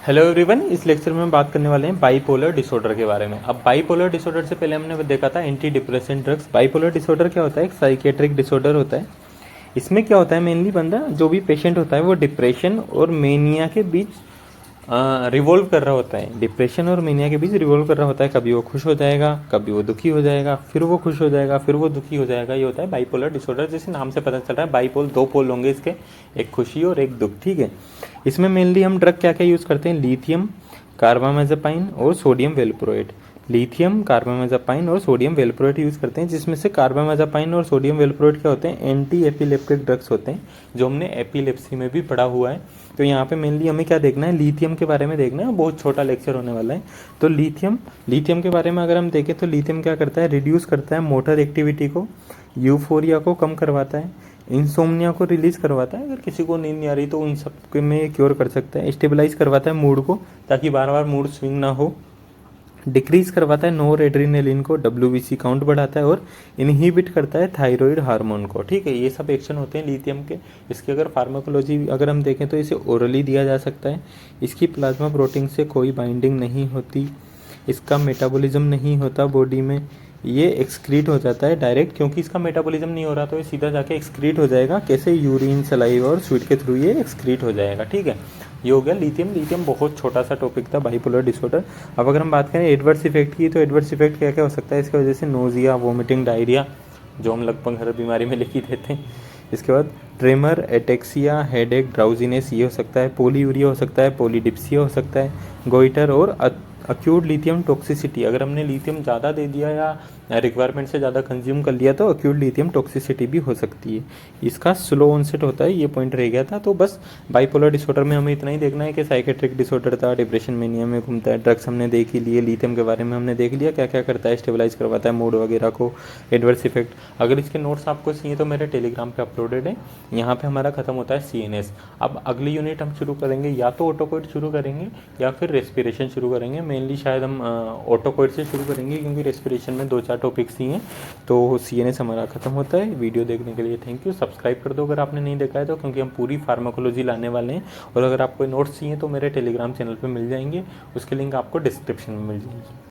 Hello everyone, इस lecture में हम बात करने वाले हैं बाइपोलर डिसऑर्डर के बारे में। अब बाइपोलर डिसऑर्डर से पहले हमने देखा था anti depressant drugs. Bipolar disorder क्या होता है? एक साइकेट्रिक डिसऑर्डर होता है। इसमें क्या होता है, मेनली बंदा जो भी पेशेंट होता है वो डिप्रेशन और मेनिया के बीच रिवॉल्व कर रहा होता है। डिप्रेशन और मेनिया के बीच रिवॉल्व कर रहा होता है। कभी वो खुश हो जाएगा, कभी वो दुखी हो जाएगा, फिर वो खुश हो जाएगा, फिर वो दुखी हो जाएगा। ये होता है बाइपोलर डिसऑर्डर। जैसे नाम से पता चल रहा है, बाइपोल दो पोल होंगे इसके, एक खुशी और एक दुख। ठीक है। इसमें मेनली हम ड्रग क्या क्या यूज़ करते हैं? लिथियम, कार्बामेज़ापाइन और सोडियम वेलप्रोएट। लिथियम, कार्बामेज़ापाइन और सोडियम वेलप्रोएट यूज़ करते हैं, जिसमें से कार्बामेज़ापाइन और सोडियम वेलप्रोएट क्या होते हैं? एंटी एपिलेप्टिक ड्रग्स होते हैं, जो हमने एपिलेप्सी में भी पढ़ा हुआ है। तो यहाँ पे मेनली हमें क्या देखना है? लिथियम के बारे में देखना है। बहुत छोटा लेक्चर होने वाला है। तो लिथियम के बारे में अगर हम देखें तो लिथियम क्या करता है? रिड्यूस करता है मोटर एक्टिविटी को, यूफोरिया को कम करवाता है, इंसोम्निया को रिलीज करवाता है। अगर किसी को नींद नहीं आ रही तो उन सब के में क्योर कर सकता है। स्टेबलाइज करवाता है मूड को, ताकि बार बार मूड स्विंग ना हो। डिक्रीज करवाता है नोर एड्रीनलिन को, डब्ल्यूबीसी काउंट बढ़ाता है और इनहिबिट करता है थायराइड हार्मोन को। ठीक है, ये सब एक्शन होते हैं लिथियम के। इसकी अगर फार्माकोलॉजी अगर हम देखें तो इसे ओरली दिया जा सकता है। इसकी प्लाज्मा प्रोटीन से कोई बाइंडिंग नहीं होती, इसका मेटाबॉलिज्म नहीं होता बॉडी में, ये एक्सक्रीट हो जाता है डायरेक्ट। क्योंकि इसका मेटाबॉलिज्म नहीं हो रहा तो ये सीधा जाके एक्सक्रीट हो जाएगा। कैसे? यूरिन, सलाइवा और स्वीट के थ्रू ये एक्सक्रीट हो जाएगा। ठीक है, ये हो गया लिथियम बहुत छोटा सा टॉपिक था, बाइपोलर डिसऑर्डर। अब अगर हम बात करें एडवर्स इफेक्ट की, तो एडवर्स इफेक्ट क्या क्या हो सकता है इसकी वजह से? नोजिया, वोमिटिंग, डायरिया, जो हम लगभग हर बीमारी में लिख ही देते हैं। इसके बाद ट्रेमर, एटेक्सिया, हेडेक, ड्राउजीनेस ये हो सकता है। पोलीयूरिया हो सकता है, पोलीडिप्सिया हो सकता है, गोइटर और अक्यूट लिथियम टॉक्सिसिटी। अगर हमने लिथियम ज़्यादा दे दिया या रिक्वायरमेंट से ज़्यादा कंज्यूम कर लिया तो अक्यूट लिथियम टॉक्सिसिटी भी हो सकती है। इसका स्लो ऑनसेट होता है, ये पॉइंट रह गया था। तो बस बाइपोलर डिसऑर्डर में हमें इतना ही देखना है कि साइकेट्रिक डिसऑर्डर था, डिप्रेशन मेनिया में घूमता है। ड्रग्स हमने देख ही लिए, लिथियम के बारे में हमने देख लिया क्या क्या करता है, स्टेबलाइज करवाता है मूड वगैरह को, एडवर्स इफेक्ट। अगर इसके नोट्स आपको चाहिए तो मेरे टेलीग्राम पर अपलोडेड है। यहाँ पर हमारा खत्म होता है CNS। अब अगली यूनिट हम शुरू करेंगे, या तो ऑटोकोइड शुरू करेंगे या फिर रेस्पिरेशन शुरू करेंगे। मेनली शायद हम ऑटोकोइड से शुरू करेंगे, क्योंकि रेस्पिरेशन में 2-4 टॉपिक्स ही हैं। तो CNS हमारा खत्म होता है। वीडियो देखने के लिए थैंक यू। सब्सक्राइब कर दो अगर आपने नहीं देखा है तो, क्योंकि हम पूरी फार्माकोलॉजी लाने वाले हैं। और अगर आपको नोट्स चाहिए तो मेरे टेलीग्राम चैनल पे मिल जाएंगे, उसके लिंक आपको डिस्क्रिप्शन में मिल जाएगी।